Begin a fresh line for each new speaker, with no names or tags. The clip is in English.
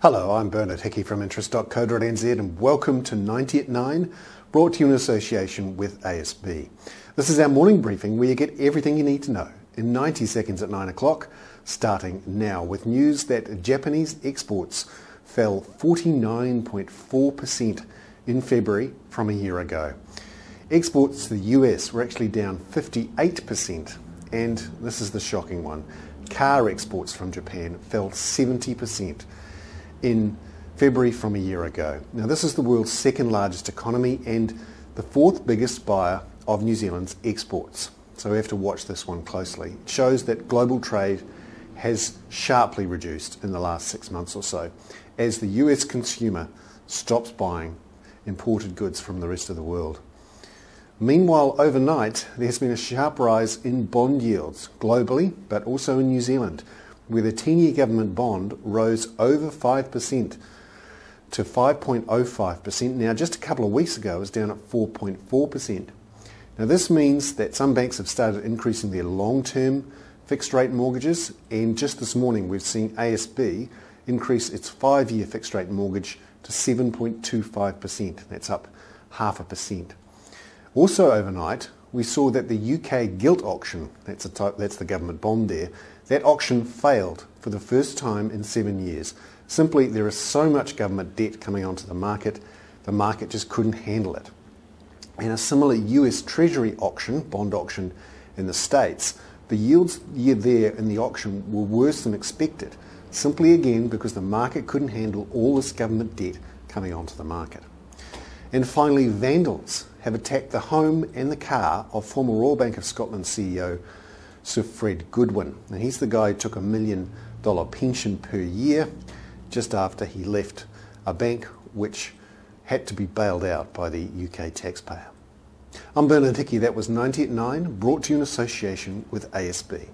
Hello, I'm Bernard Hickey from interest.co.nz and welcome to 90 at 9, brought to you in association with ASB. This is our morning briefing where you get everything you need to know in 90 seconds at 9 o'clock, starting now with news that Japanese exports fell 49.4% in February from a year ago. Exports to the US were actually down 58%, and this is the shocking one. Car exports from Japan fell 70% in February from a year ago. Now, this is the world's second largest economy and the fourth biggest buyer of New Zealand's exports. So we have to watch this one closely. It shows that global trade has sharply reduced in the last 6 months or so as the US consumer stops buying imported goods from the rest of the world. Meanwhile, overnight, there's been a sharp rise in bond yields globally, but also in New Zealand, where the 10-year government bond rose over 5% to 5.05%. Now, just a couple of weeks ago, it was down at 4.4%. Now, this means that some banks have started increasing their long-term fixed-rate mortgages, and just this morning we've seen ASB increase its 5-year fixed-rate mortgage to 7.25%. That's up 0.5%. Also overnight, we saw that the UK gilt auction, that's the government bond there, that auction failed for the first time in 7 years. Simply, there is so much government debt coming onto the market just couldn't handle it. And a similar US Treasury auction, bond auction in the States, the yields there in the auction were worse than expected, simply again because the market couldn't handle all this government debt coming onto the market. And finally, Vandals have attacked the home and the car of former Royal Bank of Scotland CEO Sir Fred Goodwin. Now, he's the guy who took $1 million pension per year just after he left a bank which had to be bailed out by the UK taxpayer. I'm Bernard Hickey. That was 90 at 9, brought to you in association with ASB.